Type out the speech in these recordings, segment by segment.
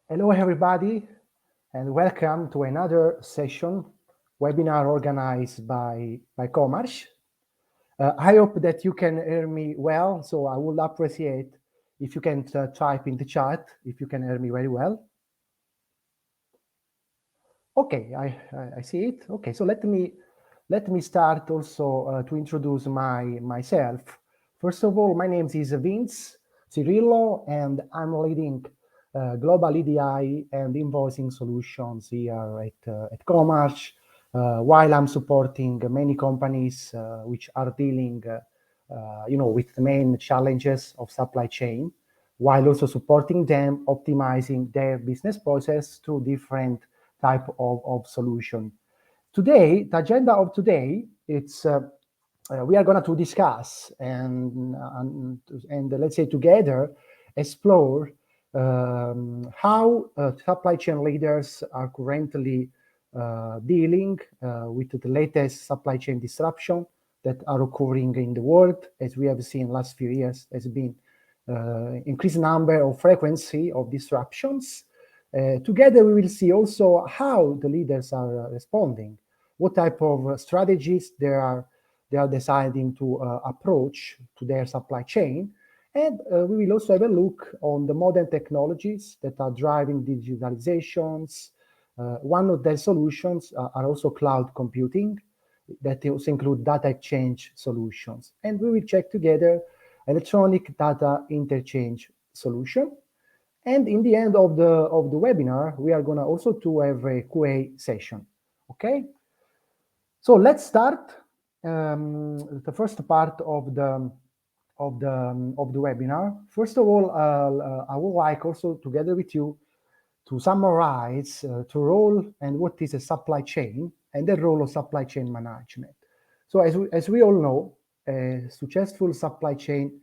Hello, everybody, and welcome to another session webinar organized by Comarch. I hope that you can hear me well, so I would appreciate if you can type in the chat if you can hear me very well. Okay, I see it. Okay, so let me start also to introduce myself. First of all, my name is Vince Cirillo, and I'm leading global EDI and invoicing solutions here at Comarch, while I'm supporting many companies which are dealing, with the main challenges of supply chain, while also supporting them optimizing their business process through different type of solution. Today, the agenda of today, it's we are going to discuss and let's say together explore how supply chain leaders are currently dealing with the latest supply chain disruption that are occurring in the world. As we have seen last few years, has been increased number of frequency of disruptions. Together, we will see also how the leaders are responding, what type of strategies they are deciding to approach to their supply chain. And we will also have a look on the modern technologies that are driving digitalizations. One of their solutions are also cloud computing, that also include data exchange solutions. And we will check together electronic data interchange solution. And in the end of the webinar, we are going to also to have a QA session. Okay. So let's start the first part of the webinar. First of all, I would like also together with you to summarize the role and what is a supply chain and the role of supply chain management. So as we all know, a successful supply chain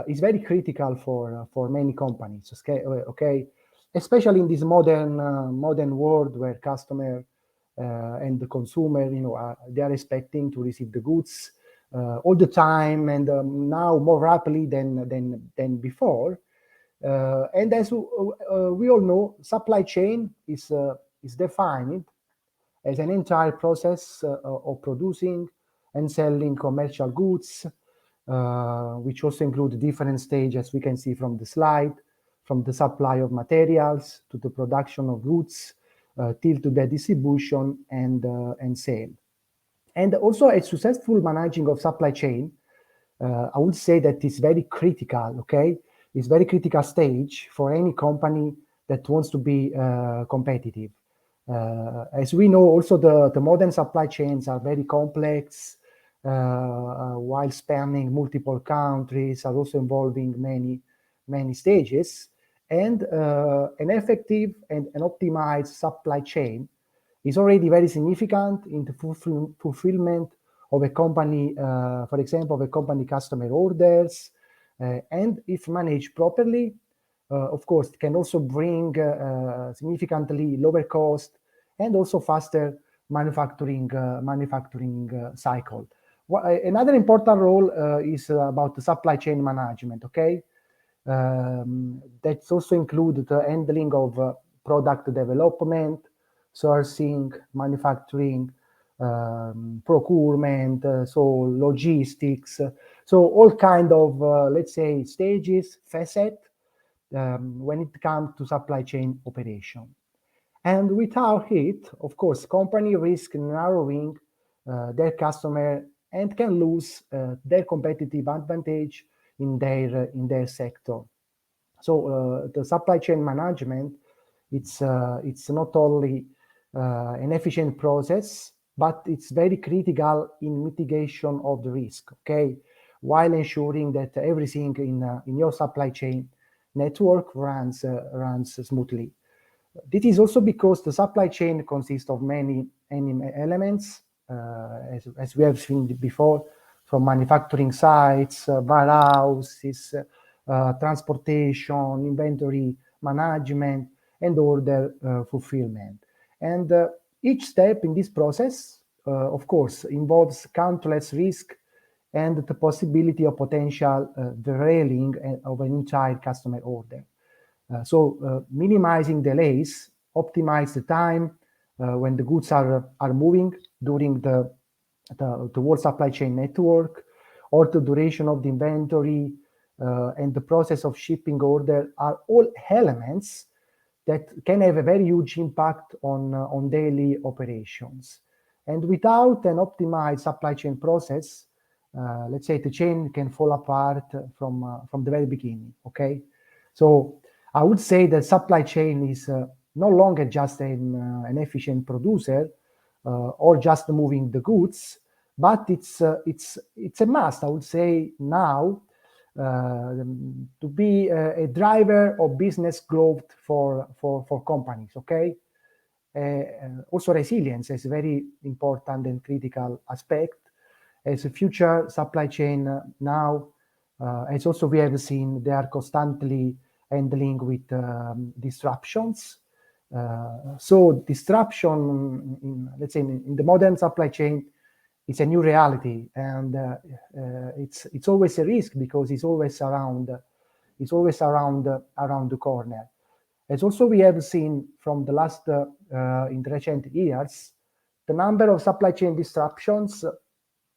is very critical for many companies. Okay, especially in this modern world where customer and the consumer, they are expecting to receive the goods all the time, and now more rapidly than before. And as we all know, supply chain is defined as an entire process of producing and selling commercial goods, which also include different stages we can see from the slide, from the supply of materials to the production of goods, till to the distribution and sale. And also a successful managing of supply chain, I would say that is very critical, okay? It's very critical stage for any company that wants to be competitive. As we know, also the modern supply chains are very complex, while spanning multiple countries, are also involving many stages. And an effective and an optimized supply chain is already very significant in the fulfillment of a company, for example, of a company customer orders, and if managed properly, of course, it can also bring significantly lower cost and also faster manufacturing cycle. Another important role is about the supply chain management, okay? That's also include the handling of product development, sourcing, manufacturing, procurement, so logistics, so all kind of, let's say, stages, facet, when it comes to supply chain operation. And without it, of course, company risk narrowing their customer and can lose their competitive advantage in their sector. So the supply chain management, it's not only an efficient process, but it's very critical in mitigation of the risk, okay? While ensuring that everything in your supply chain network runs smoothly. This is also because the supply chain consists of many elements, as we have seen before, from manufacturing sites, warehouses, transportation, inventory management, and order fulfillment. And each step in this process, of course, involves countless risks and the possibility of potential derailing of an entire customer order. So minimizing delays, optimize the time when the goods are moving during the whole supply chain network, or the duration of the inventory and the process of shipping order are all elements that can have a very huge impact on daily operations. And without an optimized supply chain process, let's say the chain can fall apart from the very beginning, okay? So I would say that supply chain is no longer just an efficient producer or just moving the goods, but it's a must, I would say now, to be a driver of business growth for companies, okay? Also resilience is a very important and critical aspect. As a future supply chain now, as also we have seen, they are constantly handling with disruptions. So disruption, let's say in the modern supply chain, it's a new reality, and it's always a risk because it's always around the corner. As also we have seen from the last in the recent years, the number of supply chain disruptions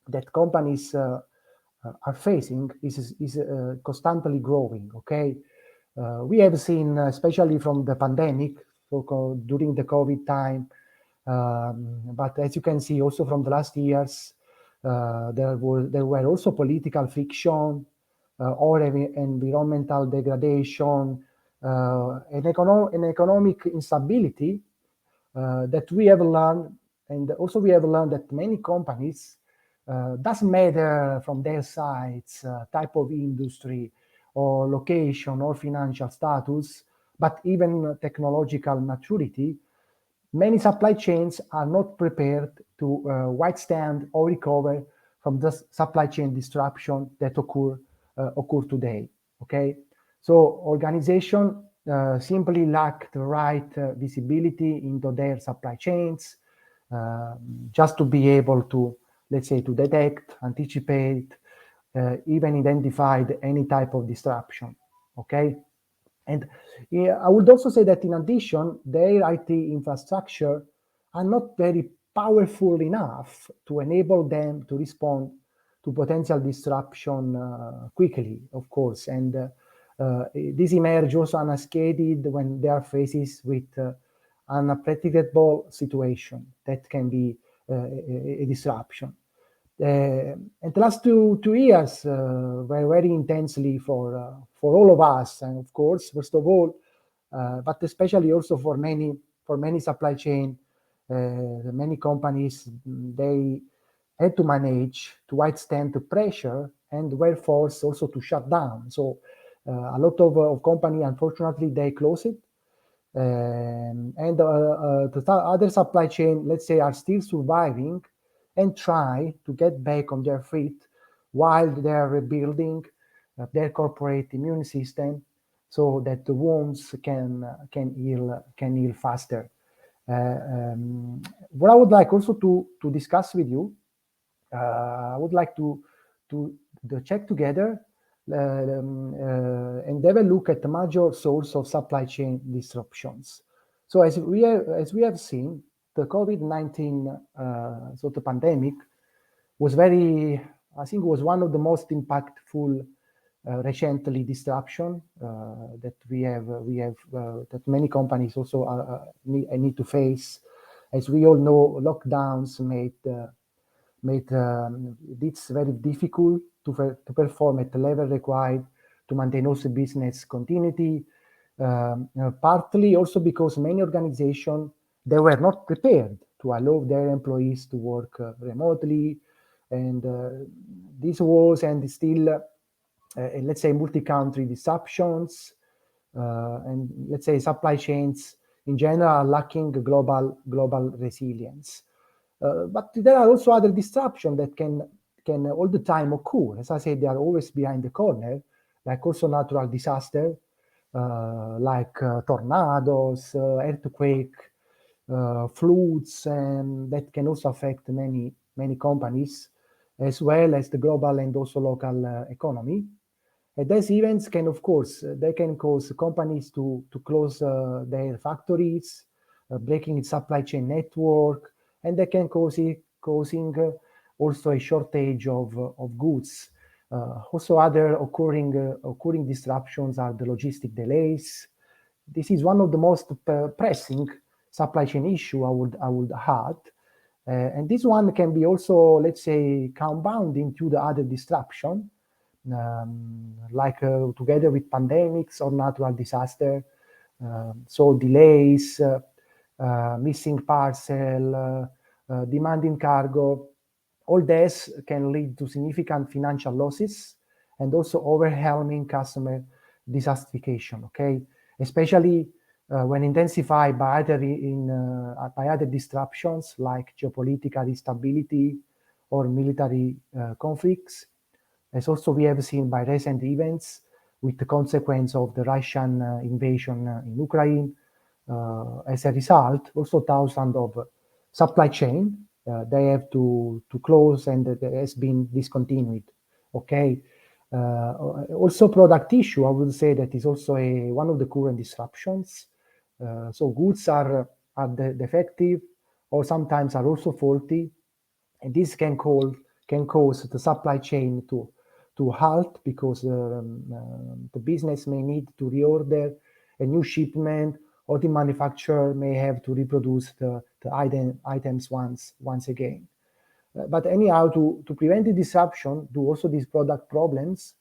that companies are facing is constantly growing. Okay, we have seen, especially from the pandemic, so during the COVID time. But as you can see, also from the last years, there were also political friction or environmental degradation, and economic instability that we have learned, and also we have learned that many companies, doesn't matter from their sides, type of industry, or location, or financial status, but even technological maturity, many supply chains are not prepared to withstand or recover from the supply chain disruption that occur today. Okay, so organization simply lack the right visibility into their supply chains, just to be able to, let's say, to detect, anticipate, even identify any type of disruption. Okay. And I would also say that in addition, their IT infrastructure are not very powerful enough to enable them to respond to potential disruption quickly, of course. And this emerge also unscathed when they are faced with unpredictable situation that can be a disruption. And the last two years were very intensely for all of us, and of course, first of all, but especially also for many supply chain, many companies, they had to manage to withstand the pressure and were forced also to shut down. So a lot of company, unfortunately, they closed it. And the other supply chain, let's say, are still surviving and try to get back on their feet while they're rebuilding their corporate immune system so that the wounds can heal faster. What I would like also to discuss with you, I would like to check together and have a look at the major source of supply chain disruptions. So as we have seen, the COVID-19, so the pandemic, was I think was one of the most impactful recently disruption that we have that many companies also need to face. As we all know, lockdowns made it's very difficult to perform at the level required to maintain also business continuity, partly also because many organizations, they were not prepared to allow their employees to work remotely, and this was and still, let's say, multi-country disruptions, and let's say supply chains in general are lacking global resilience. But there are also other disruptions that can all the time occur. As I said, they are always behind the corner, like also natural disaster, like tornadoes, earthquake, floods, and that can also affect many companies, as well as the global and also local economy. And these events can, of course, they can cause companies to close their factories, breaking its supply chain network, and they can causing also a shortage of goods. Also, other occurring disruptions are the logistic delays. This is one of the most pressing supply chain issue I would add. And this one can be also, let's say, compounding to the other disruption, like together with pandemics or natural disaster. So delays, missing parcel, demanding cargo, all this can lead to significant financial losses and also overwhelming customer dissatisfaction, okay? Especially when intensified by other disruptions like geopolitical instability or military conflicts, as also we have seen by recent events with the consequence of the Russian invasion in Ukraine. As a result, also thousands of supply chain, they have to close and it has been discontinued, okay? Also product issue, I would say that is also one of the current disruptions. So goods are defective or sometimes are also faulty, and this can cause the supply chain to halt because the business may need to reorder a new shipment, or the manufacturer may have to reproduce the items once again. But anyhow, to prevent the disruption to also these product problems,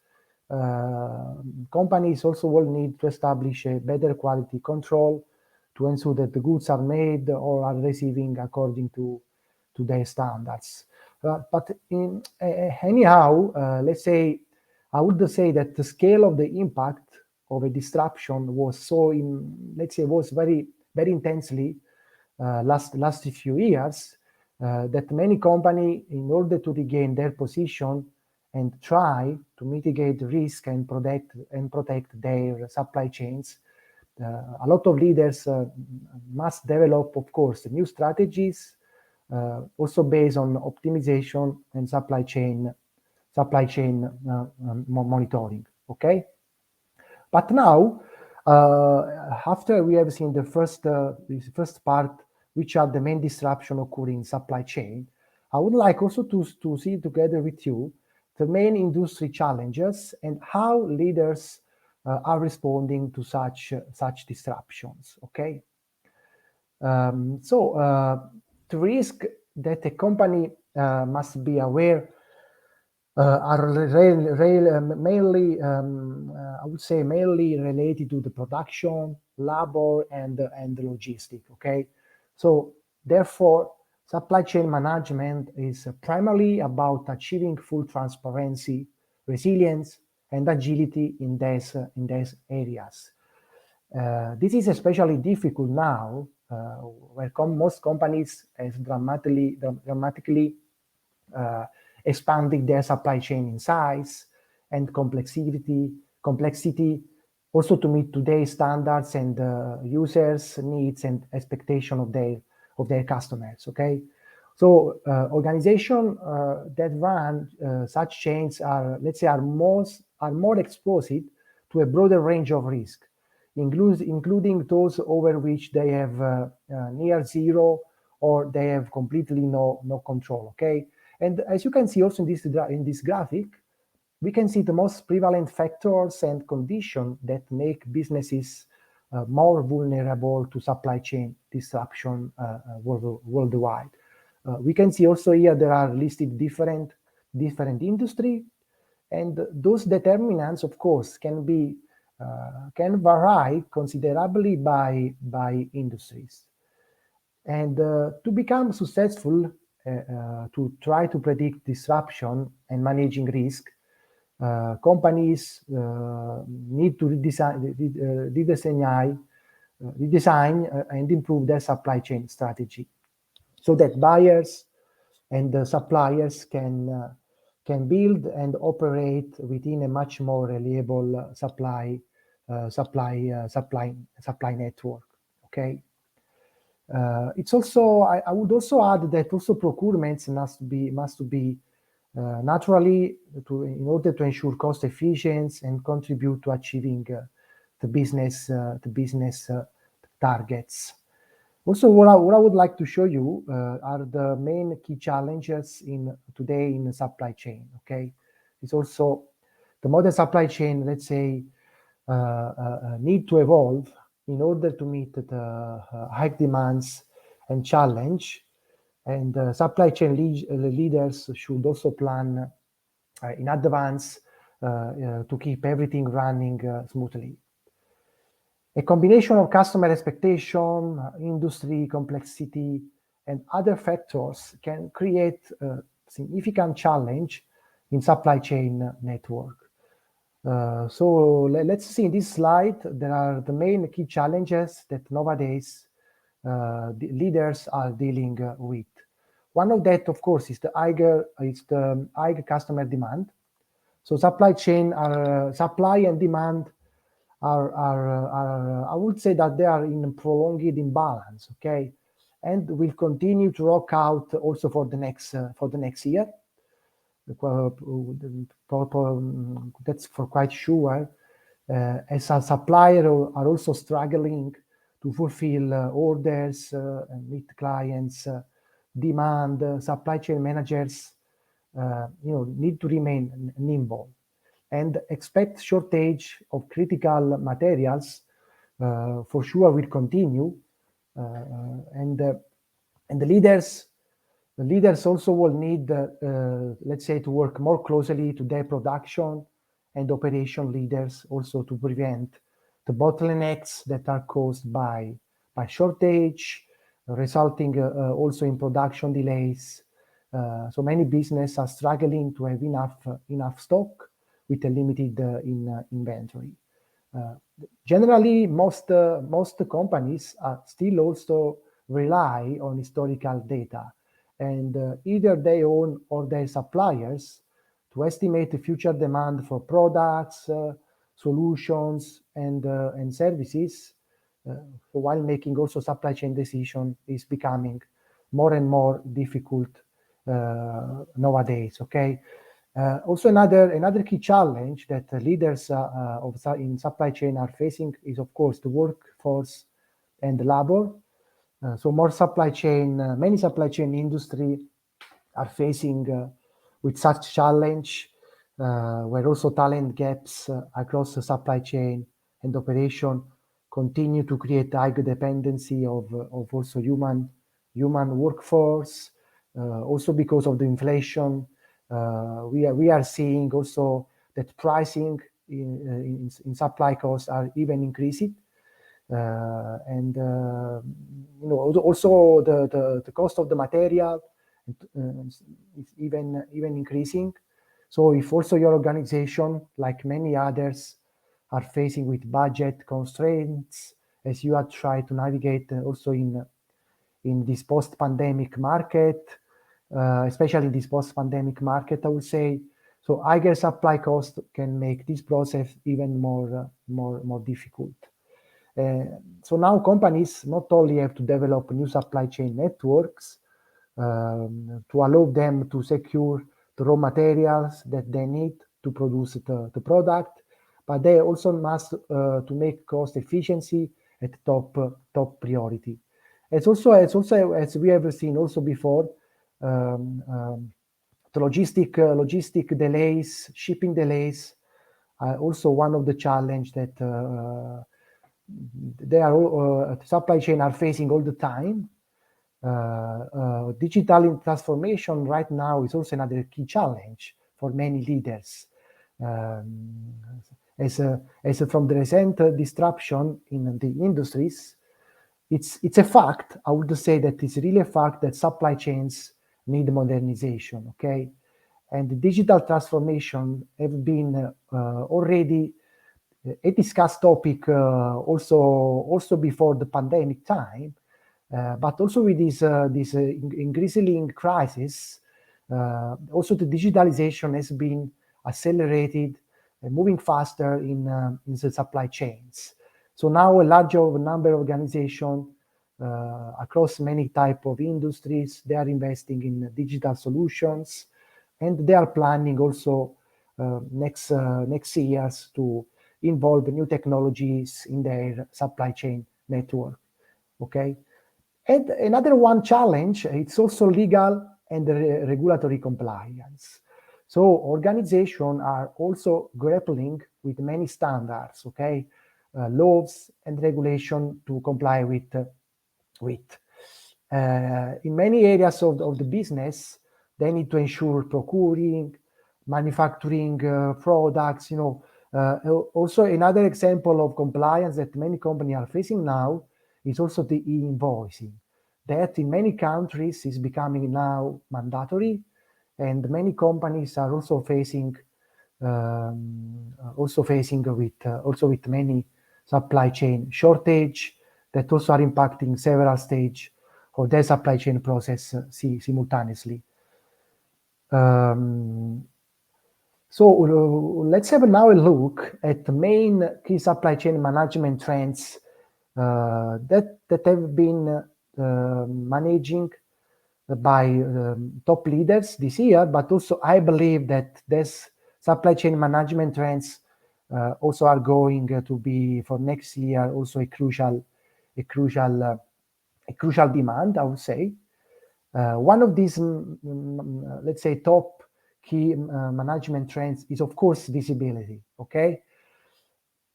companies also will need to establish a better quality control to ensure that the goods are made or are receiving according to their standards. But anyhow, let's say, I would say that the scale of the impact of a disruption was was very, very intensely last few years, that many companies, in order to regain their position and try to mitigate the risk and protect their supply chains, a lot of leaders must develop, of course, new strategies, also based on optimization and supply chain monitoring. Okay, but now, after we have seen the first part, which are the main disruption occurring in supply chain, I would like also to see together with you the main industry challenges and how leaders are responding to such disruptions. Okay, so the risk that a company must be aware are mainly, I would say, mainly related to the production, labor, and the logistic. Okay, so therefore, supply chain management is primarily about achieving full transparency, resilience, and agility in these areas. This is especially difficult now, where most companies have dramatically expanding their supply chain in size and complexity, also to meet today's standards and users' needs and expectation of their customers. Okay, so organizations that run such chains are, let's say, are more exposed to a broader range of risk, including those over which they have near zero or they have completely no control. Okay, and as you can see also in this graphic, we can see the most prevalent factors and conditions that make businesses more vulnerable to supply chain disruption worldwide. We can see also here there are listed different industry, and those determinants, of course, can vary considerably by industries. And to become successful, to try to predict disruption and managing risk, companies need to redesign and improve their supply chain strategy, so that buyers and suppliers can build and operate within a much more reliable supply network. Okay. It's also, I would also add that also procurements must be naturally, in order to ensure cost efficiency and contribute to achieving the business targets. Also, what I would like to show you are the main key challenges today in the supply chain. Okay, it's also the modern supply chain. Let's say need to evolve in order to meet the high demands and challenge. And supply chain leaders should also plan in advance to keep everything running smoothly. A combination of customer expectation, industry complexity, and other factors can create a significant challenge in supply chain network. So let's see in this slide, there are the main key challenges that nowadays the leaders are dealing with. One of that, of course, is the higher customer demand. So supply and demand are I would say that they are in prolonged imbalance, okay, and will continue to rock out also for the next year. That's for quite sure. As a supplier are also struggling to fulfill orders and meet clients' demand. Supply chain managers, need to remain nimble and expect shortage of critical materials. For sure, will continue, and the leaders also will need, let's say, to work more closely to their production and operation leaders also to prevent the bottlenecks that are caused by shortage, resulting also in production delays. So many businesses are struggling to have enough stock with a limited inventory. Generally, most companies still also rely on historical data, and either they own or their suppliers to estimate the future demand for products, solutions, and services. While making also supply chain decision is becoming more and more difficult nowadays. Okay. Also, another key challenge that leaders in supply chain are facing is, of course, the workforce and the labor. So many supply chain industry are facing with such challenge, where also talent gaps across the supply chain and operation continue to create high dependency of also human workforce. Also because of the inflation, we are seeing also that pricing in supply costs are even increasing. And also the cost of the material is even increasing. So if also your organization, like many others, are facing with budget constraints, as you are trying to navigate also in this post-pandemic market, especially in this post-pandemic market, I would say, so higher supply cost can make this process even more difficult. So now companies not only have to develop new supply chain networks to allow them to secure the raw materials that they need to produce the product, but they also must to make cost efficiency at top priority. It's also as we have seen also before, the logistic delays, shipping delays, are also one of the challenge that supply chain are facing all the time. Digital transformation right now is also another key challenge for many leaders. As from the recent disruption in the industries, it's a fact. I would say that it's really a fact that supply chains need modernization. Okay, and the digital transformation have been already a discussed topic also before the pandemic time, but also with this increasing crisis, also the digitalization has been accelerated and moving faster in the supply chains. So now a larger number of organizations across many type of industries, they are investing in digital solutions and they are planning also next years to involve new technologies in their supply chain network. Okay, and another one challenge, it's also legal and regulatory compliance. So organizations are also grappling with many standards, okay, laws and regulation to comply with. In many areas of the business, they need to ensure procuring, manufacturing products. Also another example of compliance that many companies are facing now is also the e-invoicing. That in many countries is becoming now mandatory, and many companies are also facing with many supply chain shortage that also are impacting several stages of their supply chain process simultaneously. So let's have now a look at the main key supply chain management trends that have been managing by top leaders this year, but also I believe that this supply chain management trends also are going to be for next year also a crucial demand, I would say. One of these, let's say, top key management trends is, of course, visibility. Okay,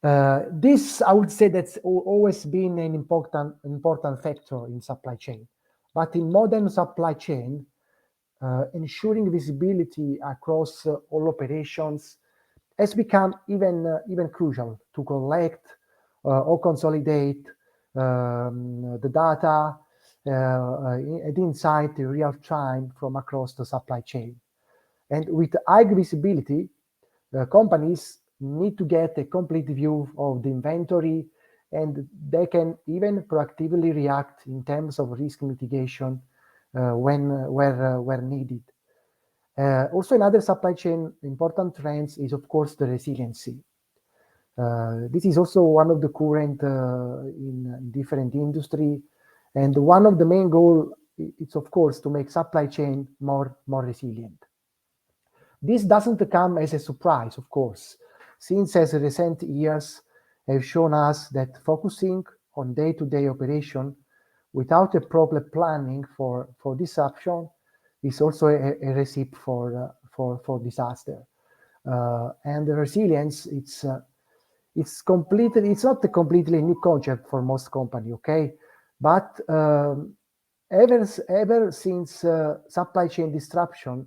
this I would say that's always been an important factor in supply chain, but in modern supply chain, ensuring visibility across all operations has become even crucial to collect or consolidate the data and insight in real time from across the supply chain. And with high visibility, companies need to get a complete view of the inventory, and they can even proactively react in terms of risk mitigation where needed. Also, another supply chain important trends is, of course, the resiliency. This is also one of the current in different industry, and one of the main goal is, of course, to make supply chain more resilient. This doesn't come as a surprise, of course, since as recent years have shown us that focusing on day-to-day operation without a proper planning for disruption is also a recipe for disaster. And the resilience, it's not a completely new concept for most company, okay? But ever since supply chain disruption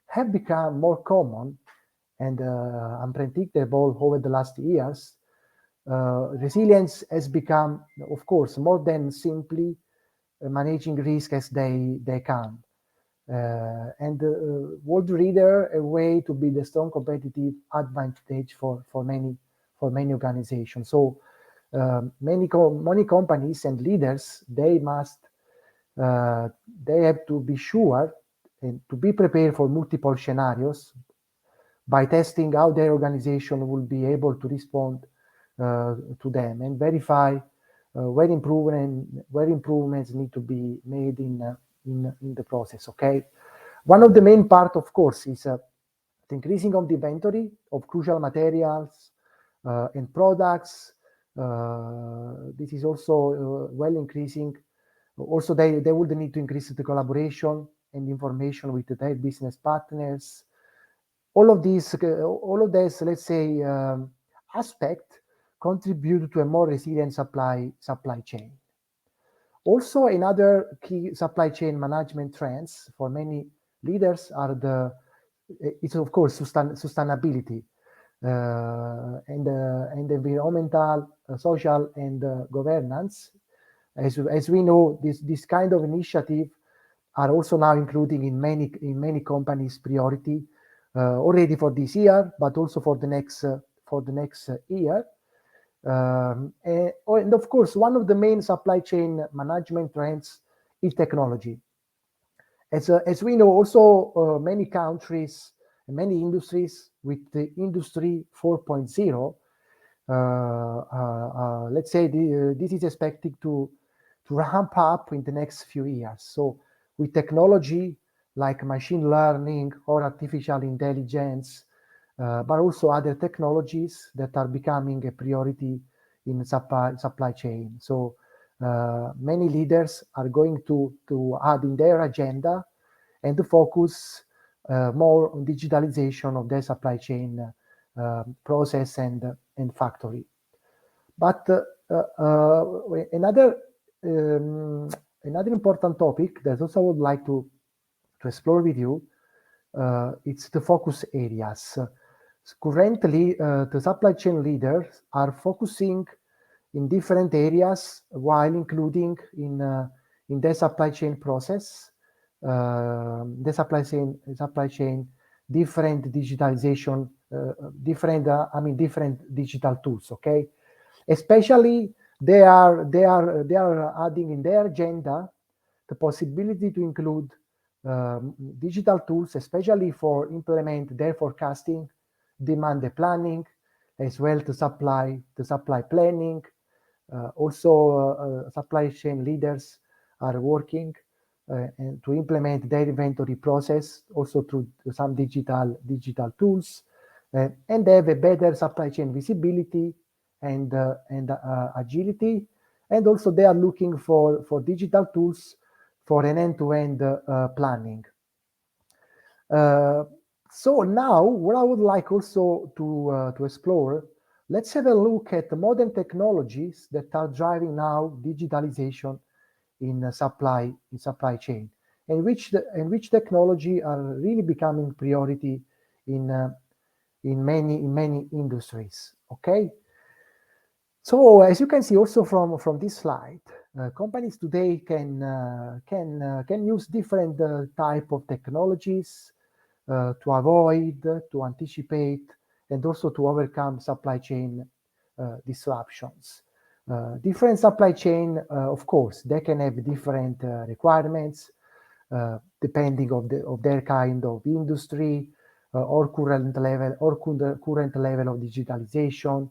have become more common and unpredictable over the last years, resilience has become, of course, more than simply managing risk as they come. And World Reader a way to build a strong competitive advantage for many organizations. So many companies and leaders, they have to be sure and to be prepared for multiple scenarios by testing how their organization will be able to respond to them and verify where improvements need to be made in the process. Okay, one of the main part, of course, is the increasing of the inventory of crucial materials and products. This is also well increasing. Also, they would need to increase the collaboration and information with their business partners. All of this, let's say, aspect contribute to a more resilient supply chain. Also, another key supply chain management trends for many leaders are it's of course sustainability and environmental, social, and governance. As we know, this kind of initiative are also now including in many companies' priority already for this year, but also for the next year. And of course, one of the main supply chain management trends is technology. As we know, also many countries, many industries with the Industry 4.0, let's say this is expected to ramp up in the next few years. So with technology, like machine learning or artificial intelligence, but also other technologies that are becoming a priority in supply chain. So many leaders are going to add in their agenda and to focus more on digitalization of their supply chain process and factory. But another important topic that also I would like to explore with you, it's the focus areas. Currently, the supply chain leaders are focusing in different areas while including in the supply chain process, the supply chain, different digitalization, different digital tools. Okay, especially they are adding in their agenda the possibility to include digital tools, especially for implement their forecasting, demand planning, as well to supply planning. Also, supply chain leaders are working and to implement their inventory process also through some digital tools, and have a better supply chain visibility and agility. And also they are looking for digital tools for an end-to-end planning. So now what I would like also to explore, let's have a look at the modern technologies that are driving now digitalization in supply chain, and which technology are really becoming priority in many industries. Okay. So as you can see also from this slide, companies today can use different type of technologies to avoid, to anticipate, and also to overcome supply chain disruptions. Different supply chain, of course, they can have different requirements depending of their kind of industry or current level of digitalization.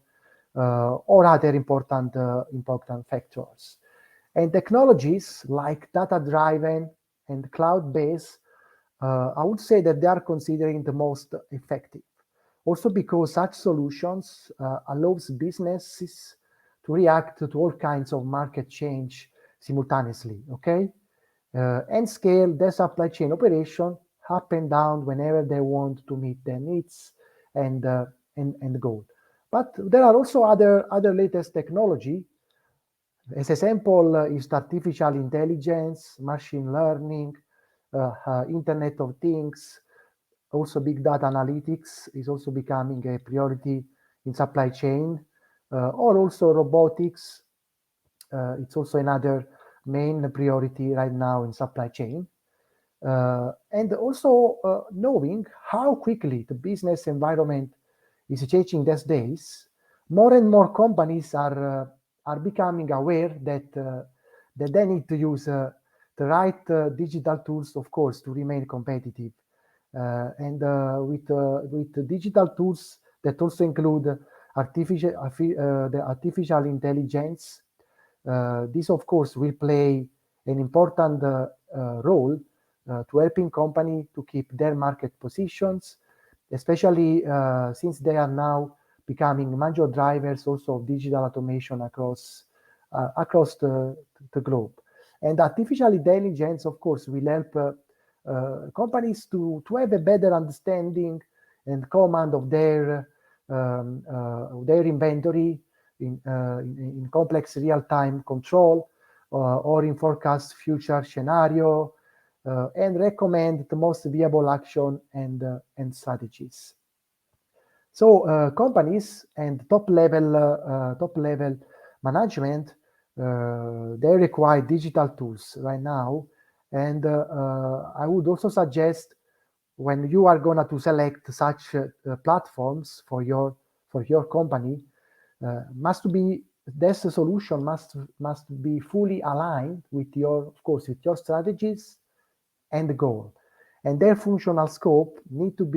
Or other important factors. And technologies like data-driven and cloud-based, I would say that they are considering the most effective. Also because such solutions allows businesses to react to all kinds of market change simultaneously, okay? And scale their supply chain operation up and down whenever they want to meet their needs and goal. But there are also other latest technology. As example is artificial intelligence, machine learning, Internet of Things, also big data analytics is also becoming a priority in supply chain, or also robotics. It's also another main priority right now in supply chain. And also knowing how quickly the business environment is changing these days, more and more companies are becoming aware that they need to use the right digital tools, of course, to remain competitive. And with the digital tools that also include the artificial intelligence, this of course will play an important role to helping company to keep their market positions, especially since they are now becoming major drivers also of digital automation across the globe. And artificial intelligence, of course, will help companies to have a better understanding and command of their inventory in complex real-time control or in forecast future scenario, and recommend the most viable action and strategies. So companies and top level management, they require digital tools right now. And I would also suggest, when you are going to select such platforms for your company, this solution must be fully aligned with your strategies and goal, and their functional scope need to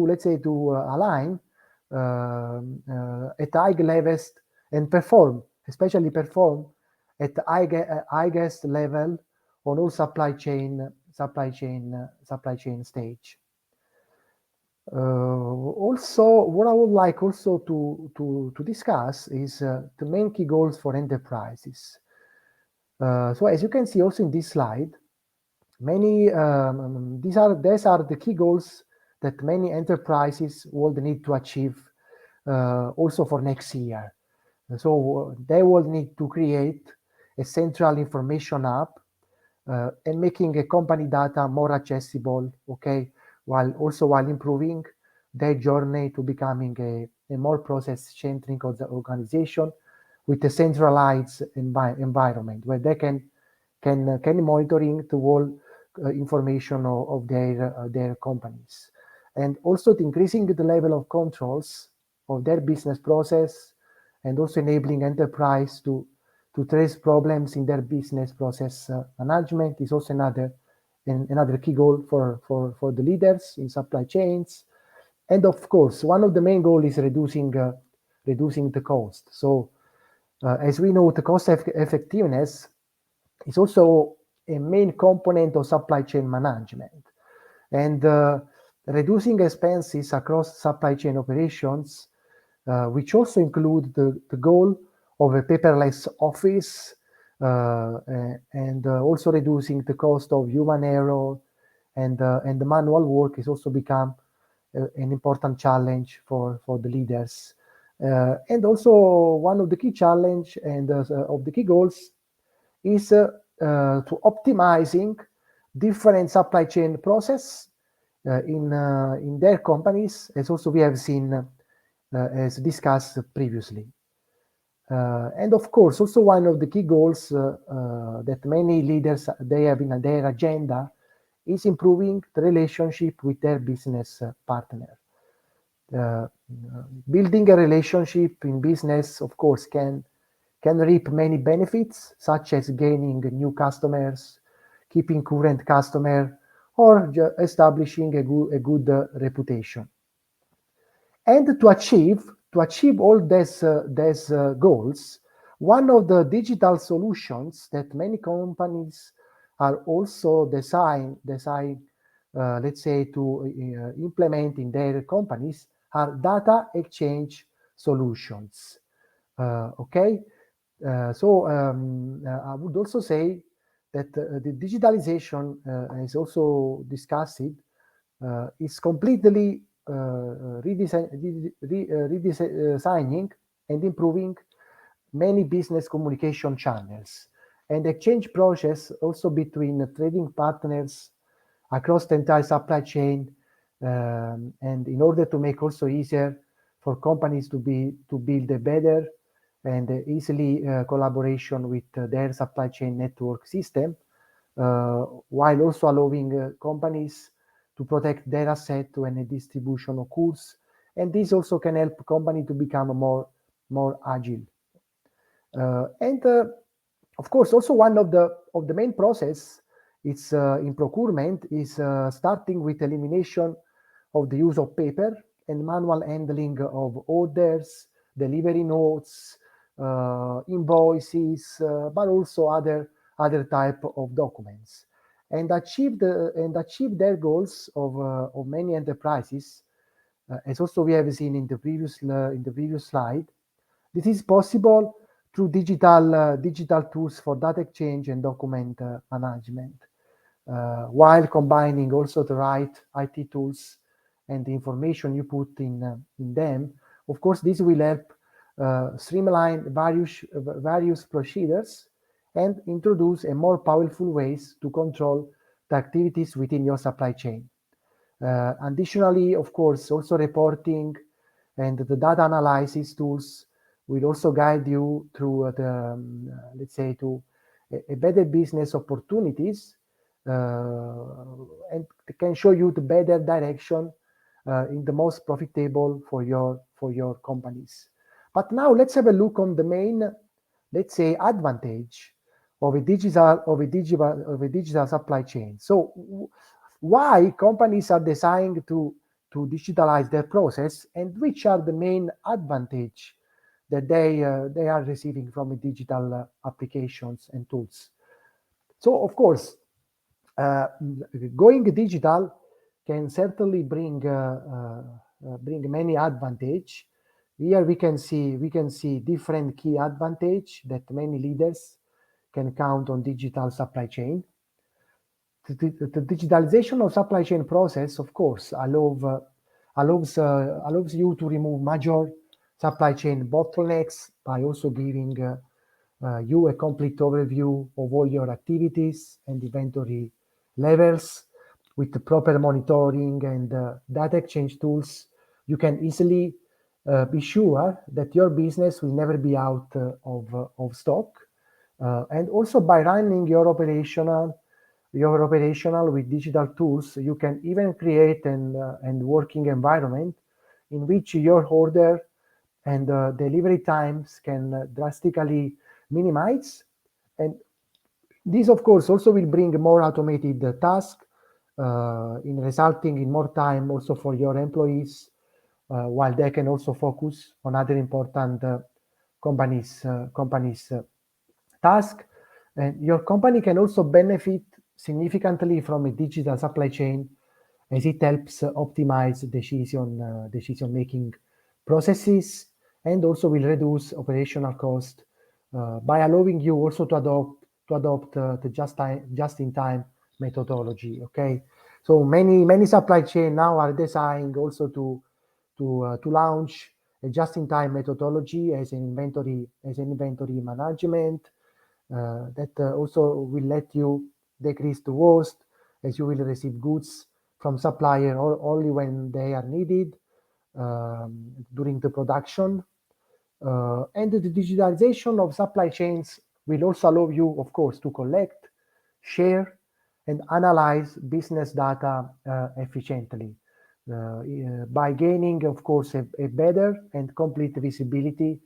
let's say align at high levels and especially perform at highest level on all supply chain stage. Also, what I would like also to discuss is the main key goals for enterprises. So as you can see also in this slide, many these are the key goals that many enterprises will need to achieve also for next year. So they will need to create a central information hub and making a company data more accessible, okay, while improving their journey to becoming a more process-centric organization with a centralized environment where they can monitoring the whole information of their companies, and also increasing the level of controls of their business process, and also enabling enterprise to trace problems in their business process management is also another key goal for the leaders in supply chains. And of course, one of the main goals is reducing the cost. So as we know, the cost effectiveness is also a main component of supply chain management. And reducing expenses across supply chain operations, which also include the goal of a paperless office, and also reducing the cost of human error and the manual work is also become an important challenge for the leaders. And also one of the key challenge and of the key goals is to optimizing different supply chain process in their companies, as also we have seen as discussed previously. And of course, also one of the key goals that many leaders they have in their agenda is improving the relationship with their business partner. Building a relationship in business, of course, can reap many benefits, such as gaining new customers, keeping current customer, or establishing a good reputation. And to achieve all these goals, one of the digital solutions that many companies are also design let's say to implement in their companies are data exchange solutions. Okay, so I would also say that the digitalization, as also discussed, is completely redesigning and improving many business communication channels and exchange process also between trading partners across the entire supply chain, and in order to make also easier for companies to build a better and easily collaboration with their supply chain network system, while also allowing companies to protect their asset when a distribution occurs. And this also can help company to become more agile. And of course, also one of the main process is in procurement is starting with elimination of the use of paper and manual handling of orders, delivery notes, invoices, but also other type of documents, and achieve their goals of many enterprises, as also we have seen in the previous slide. This is possible through digital tools for data exchange and document management, while combining also the right IT tools and the information you put in them. Of course, this will help streamline various procedures and introduce a more powerful ways to control the activities within your supply chain. Additionally, of course, also reporting and the data analysis tools will also guide you through let's say to a better business opportunities, and can show you the better direction in the most profitable for your companies. But now let's have a look on the main, let's say, advantage of a digital supply chain. So why companies are deciding to digitalize their process, and which are the main advantage that they are receiving from digital applications and tools. So of course, Going digital can certainly bring many advantage. Here we can see different key advantage that many leaders can count on digital supply chain. The digitalization of supply chain process, of course, allows you to remove major supply chain bottlenecks by also giving you a complete overview of all your activities and inventory levels. With the proper monitoring and data exchange tools, you can easily be sure that your business will never be out of stock. And also by running your operational with digital tools, you can even create and working environment in which your order and delivery times can drastically minimize. And this, of course, also will bring more automated tasks, in resulting in more time also for your employees, while they can also focus on other important companies task. And your company can also benefit significantly from a digital supply chain, as it helps optimize decision making processes, and also will reduce operational cost by allowing you also to adopt the just in time methodology. Okay, so many supply chain now are designed also to launch a just in time methodology as an inventory management that also will let you decrease the waste, as you will receive goods from supplier only when they are needed during the production. And the digitalization of supply chains will also allow you, of course, to collect, share, and analyze business data efficiently by gaining, of course, a better and complete visibility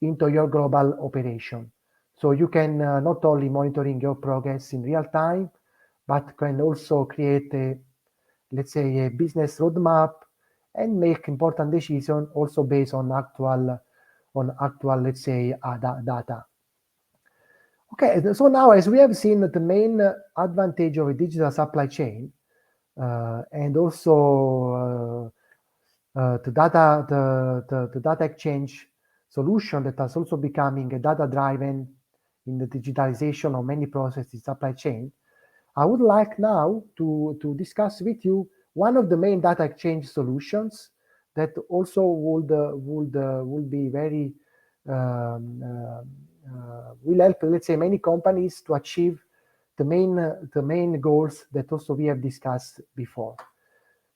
into your global operation. So you can not only monitoring your progress in real time, but can also create let's say, a business roadmap and make important decisions also based on actual, let's say, data. Okay, so now as we have seen the main advantage of a digital supply chain, and also the data exchange solution that is also becoming a data-driven in the digitalization of many processes supply chain, I would like now to discuss with you one of the main data exchange solutions that also would be very will help, let's say, many companies to achieve the main goals that also we have discussed before.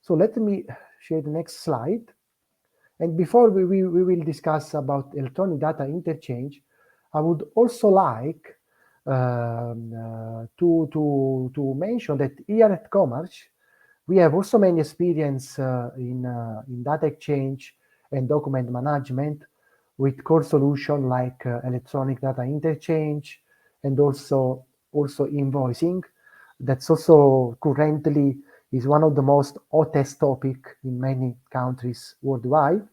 So let me share the next slide. And before we will discuss about electronic data interchange, I would also like to mention that here at Comarch, we have also many experience in data exchange and document management with core solution like electronic data interchange and also invoicing. That's also currently is one of the most hottest topic in many countries worldwide.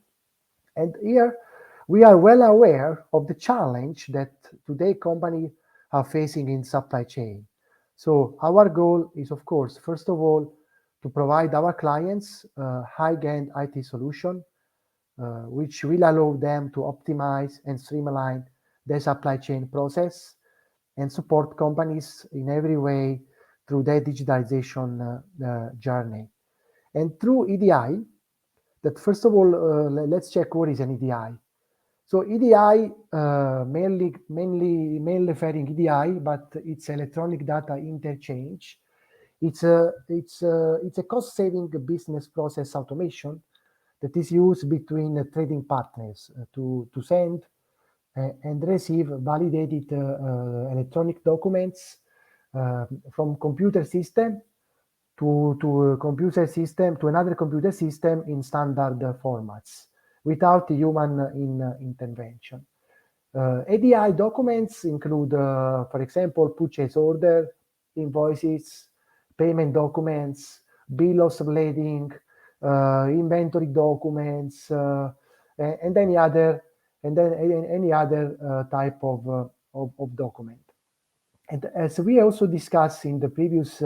And here we are well aware of the challenge that today companies are facing in supply chain. So our goal is, of course, first of all, to provide our clients a high-end IT solution, which will allow them to optimize and streamline their supply chain process and support companies in every way through their digitalization journey. And through EDI, that first of all, let's check what is an EDI. So EDI, mainly referring EDI, but it's electronic data interchange. It's a cost-saving business process automation that is used between trading partners to send and receive validated electronic documents from computer system to a computer system to another computer system in standard formats without human intervention. EDI documents include, for example, purchase order, invoices, payment documents, bill of lading, inventory documents, and any other type of document. And as we also discussed in the previous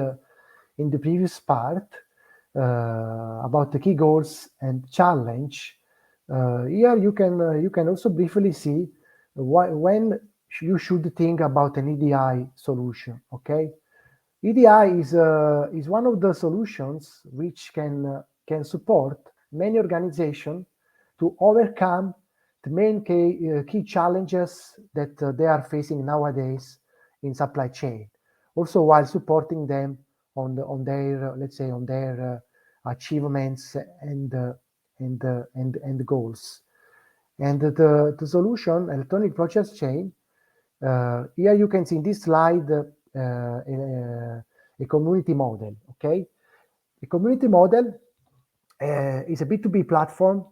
in the previous part about the key goals and challenge. Here you can also briefly see when you should think about an EDI solution. Okay, EDI is one of the solutions which can support many organizations to overcome the main key challenges that they are facing nowadays in supply chain. Also, while supporting them on their let's say on their achievements and goals. And the solution, electronic process chain, here you can see in this slide a community model. Okay, a community model is a B2B platform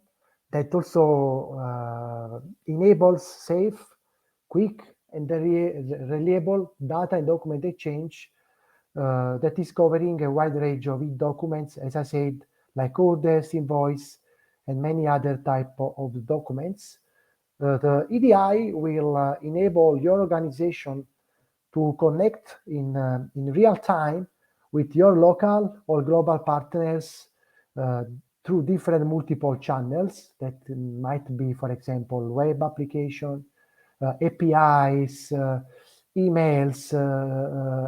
that also enables safe, quick, and reliable data and document exchange that is covering a wide range of documents, as I said, like orders, invoice, and many other type of documents. The EDI will enable your organization to connect in real time with your local or global partners through different multiple channels that might be, for example, web application, APIs, emails,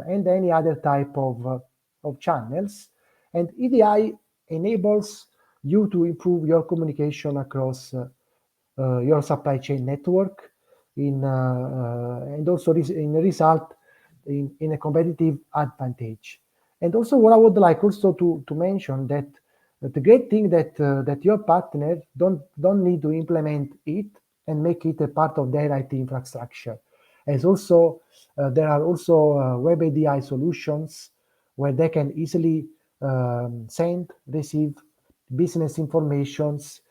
and any other type of channels. And EDI enables you to improve your communication across your supply chain network and also in a result in a competitive advantage. And also what I would like also to mention that the great thing that your partner don't need to implement it and make it a part of their IT infrastructure. As also there are also web ADI solutions where they can easily send, receive business informations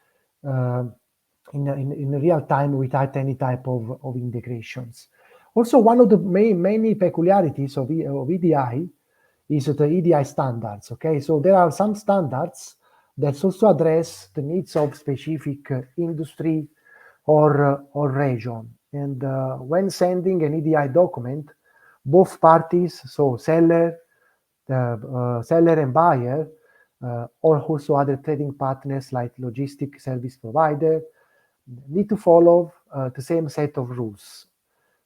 in real time without any type of integrations. Also, one of the many peculiarities of EDI is the EDI standards. Okay, so there are some standards that also address the needs of specific industry or region. And when sending an EDI document, both parties, so seller and buyer, or also other trading partners like logistic service provider, need to follow the same set of rules.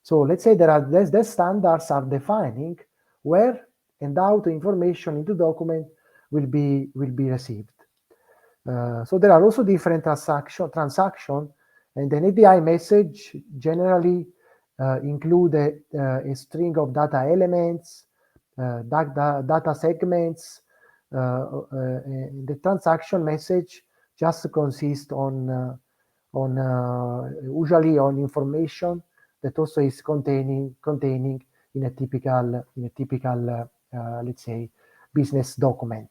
So let's say the standards are defining where and how the information in the document will be received. So there are also different transaction, and an EDI message generally include a string of data elements, data segments. The transaction message just consists on usually on information that also is containing in a typical let's say business document.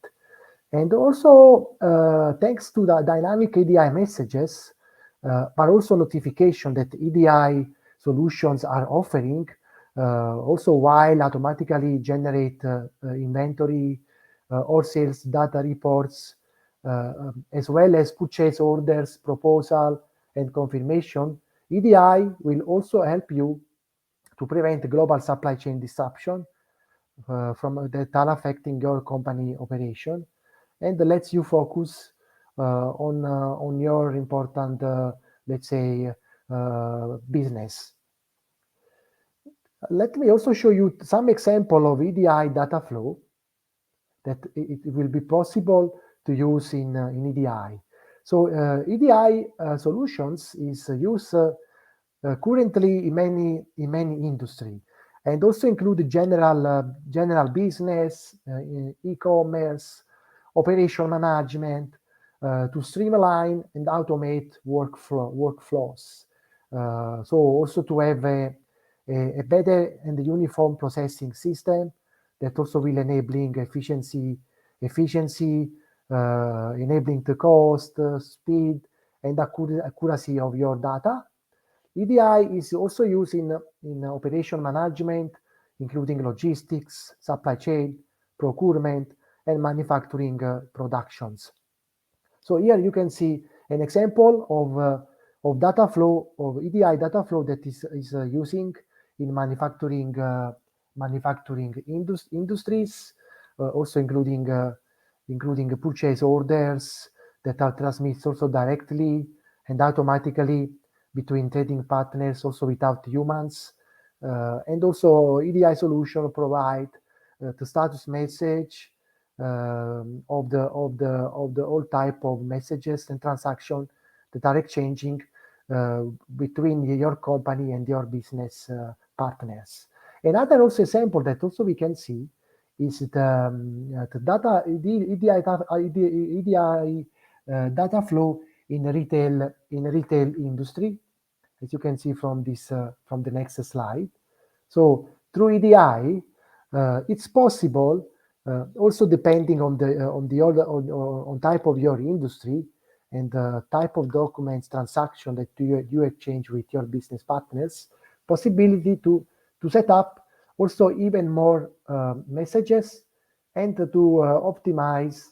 And also thanks to the dynamic EDI messages, but also notification that EDI solutions are offering, also while automatically generate inventory or sales data reports, as well as purchase orders, proposal, and confirmation. EDI will also help you to prevent global supply chain disruption from that are affecting your company operation, and lets you focus on your important, let's say, business. Let me also show you some example of EDI data flow that it will be possible to use in EDI. So EDI solutions is used currently in many industry, and also include general business, e-commerce, operation management, to streamline and automate workflows. So also to have a better and uniform processing system that also will enabling efficiency, enabling the cost, speed, and accuracy of your data. EDI is also used in operation management, including logistics, supply chain, procurement, and manufacturing productions. So here you can see an example of data flow, of EDI data flow that is using in manufacturing industries. also including purchase orders that are transmitted also directly and automatically between trading partners, also without humans. And also EDI solution provide the status message of the all type of messages and transactions that are exchanging between your company and your business partners. Another also example that also we can see is the data EDI data flow in retail industry, as you can see from this from the next slide. So through EDI, it's possible, also depending on the other on type of your industry and the type of documents transaction that you exchange with your business partners, possibility to set up also even more messages and to optimize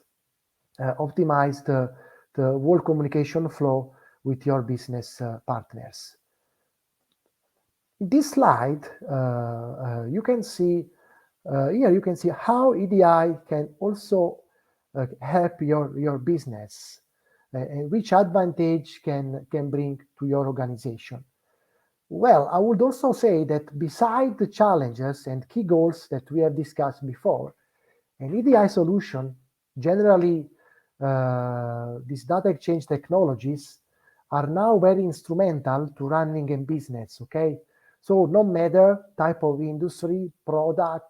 the whole communication flow with your business partners. In this slide, you can see here you can see how EDI can also help your business and which advantage can bring to your organization. Well, I would also say that beside the challenges and key goals that we have discussed before, an EDI solution, generally these data exchange technologies are now very instrumental to running a business, okay? So no matter type of industry, product,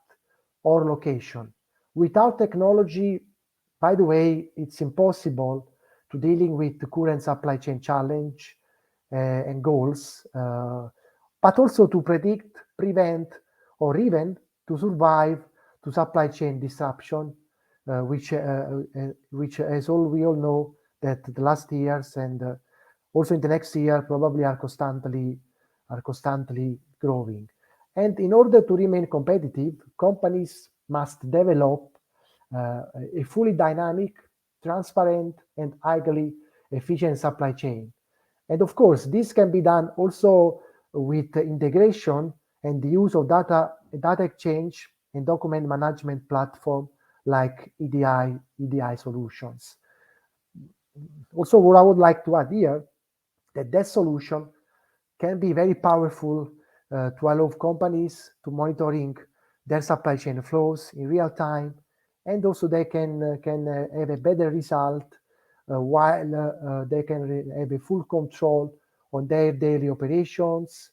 or location. Without technology, by the way, it's impossible to dealing with the current supply chain challenge and goals, but also to predict, prevent, or even to survive to supply chain disruption, which as we all know that the last years and also in the next year probably are constantly growing. And in order to remain competitive, companies must develop a fully dynamic, transparent, and highly efficient supply chain. And of course, this can be done also with integration and the use of data exchange and document management platform like EDI solutions. Also, what I would like to add here, that solution can be very powerful to allow companies to monitoring their supply chain flows in real time, and also they can have a better result while they can have a full control on their daily operations.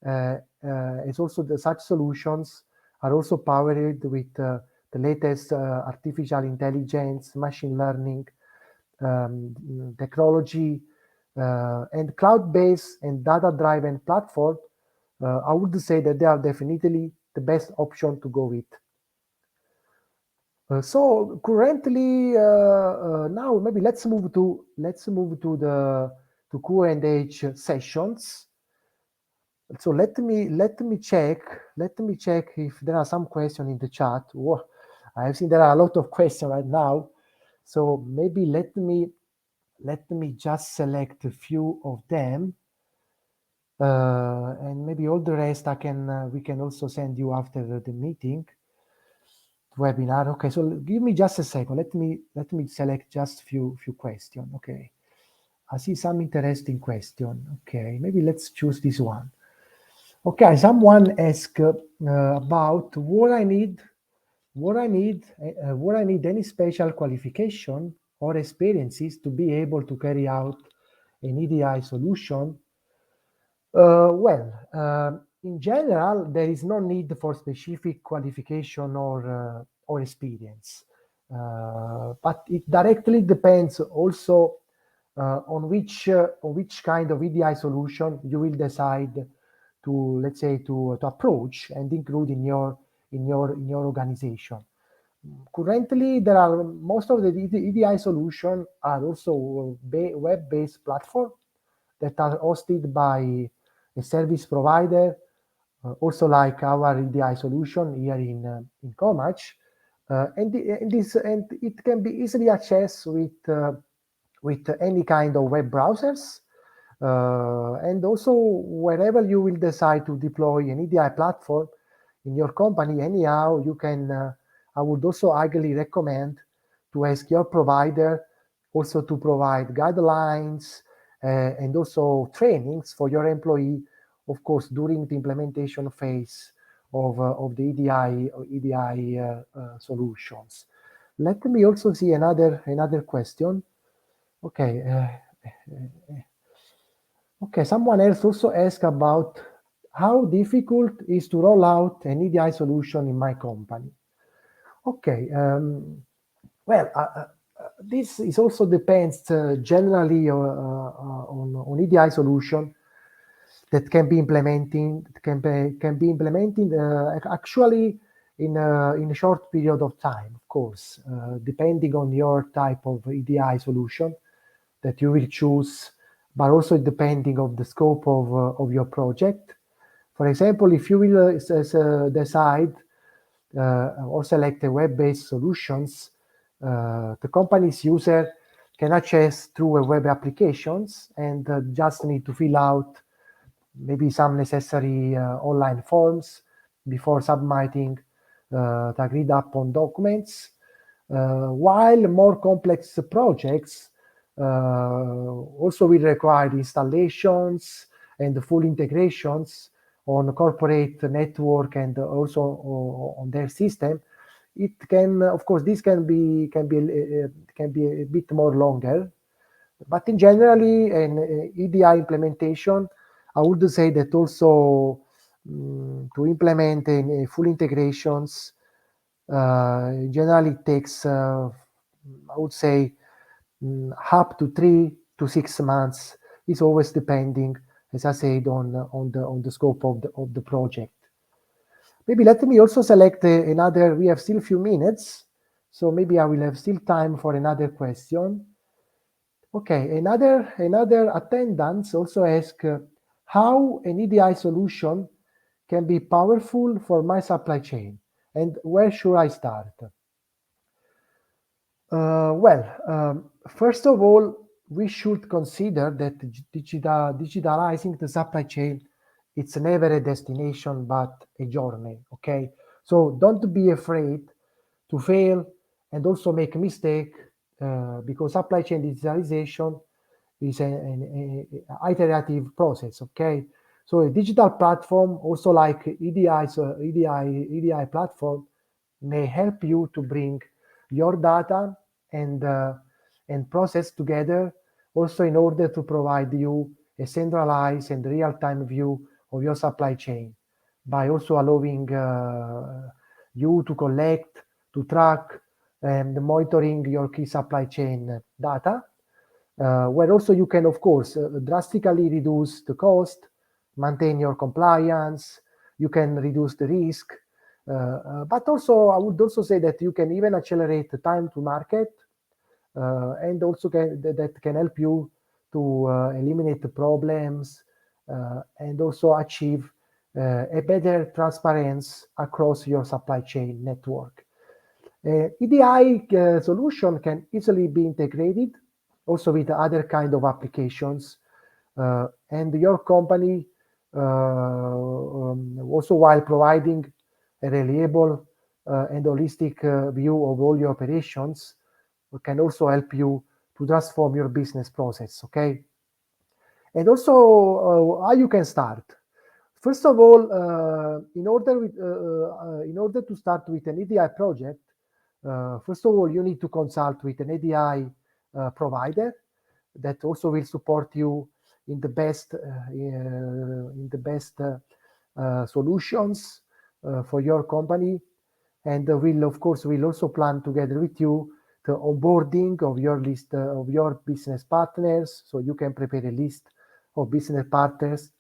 It's also such solutions are also powered with the latest artificial intelligence, machine learning technology, and cloud-based and data-driven platform. I would say that they are definitely the best option to go with. So currently, now maybe let's move to the Q&A sessions. So let me check if there are some questions in the chat. Whoa, I have seen there are a lot of questions right now. So maybe let me just select a few of them, and maybe all the rest we can also send you after the meeting webinar. Okay, so give me just a second. Let me select just few questions. Okay, I see some interesting question. Okay, maybe let's choose this one. Okay, someone asked about what I need any special qualification or experiences to be able to carry out an EDI solution. In general, there is no need for specific qualification or experience, but it directly depends also on which kind of EDI solution you will decide to, let's say, to approach and include in your organization. Currently, there are most of the EDI solutions are also web-based platform that are hosted by a service provider, also like our EDI solution here in Comach, and it can be easily accessed with any kind of web browsers, and also wherever you will decide to deploy an EDI platform in your company, anyhow you can I would also highly recommend to ask your provider also to provide guidelines and also trainings for your employee, of course, during the implementation phase of the EDI solutions. Let me also see another question. Okay. Okay, someone else also asked about how difficult is to roll out an EDI solution in my company. Okay, well, this is also depends generally on EDI solution that can be implemented actually in a short period of time, of course, depending on your type of EDI solution that you will choose, but also depending on the scope of your project. For example, if you will decide or select a web-based solutions, the company's user can access through a web applications and just need to fill out maybe some necessary online forms before submitting the agreed upon documents. While more complex projects also will require installations and full integrations on corporate network and also on their system. It can, of course, this can be a bit more longer, but in generally an EDI implementation, I would say that also to implement in full integrations generally takes I would say up to 3 to 6 months. Is always depending, as I said, on the scope of the project. Maybe let me also select another. We have still a few minutes, so maybe I will have still time for another question. Okay, another attendants also ask how an EDI solution can be powerful for my supply chain, and where should I start? First of all, we should consider that digitalizing the supply chain, it's never a destination, but a journey, okay? So don't be afraid to fail and also make a mistake because supply chain digitalization is an iterative process, okay? So a digital platform, also like EDI platform, may help you to bring your data and process together, also in order to provide you a centralized and real-time view of your supply chain, by also allowing you to collect, to track, and monitoring your key supply chain data, where also you can, of course, drastically reduce the cost, maintain your compliance, you can reduce the risk, but also I would also say that you can even accelerate the time to market, and also that can help you to eliminate the problems and also achieve a better transparency across your supply chain network. EDI solution can easily be integrated also with other kind of applications, and your company also while providing a reliable and holistic view of all your operations can also help you to transform your business process, okay? And also how you can start. First of all, in order to start with an EDI project, first of all, you need to consult with an EDI provider that also will support you in the best solutions for your company, and will also plan together with you the onboarding of your list of your business partners, so you can prepare a list of business partners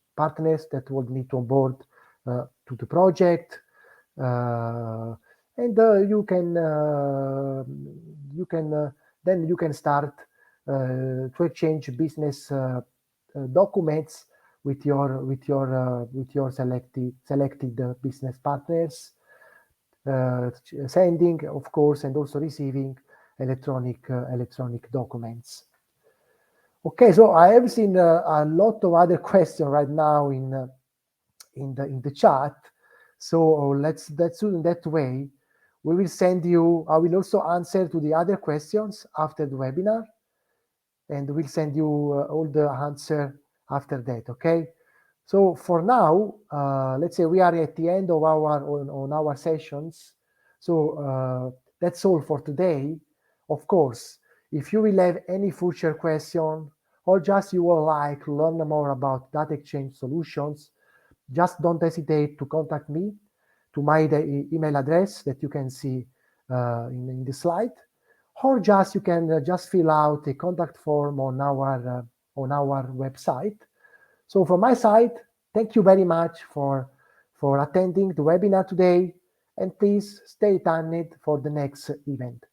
that will need to onboard to the project, and you can start to exchange business documents with your selected business partners, sending, of course, and also receiving electronic documents. Okay, so I have seen a lot of other questions right now in the chat. So let's do in that way. we will send you, I will also answer to the other questions after the webinar, and we'll send you all the answer after that, okay? So for now, let's say we are at the end of our sessions. So that's all for today. Of course, if you will have any future question, or just you would like to learn more about data exchange solutions, just don't hesitate to contact me to my email address that you can see in the slide, or just you can just fill out a contact form on our website. So from my side, thank you very much for attending the webinar today, and please stay tuned for the next event.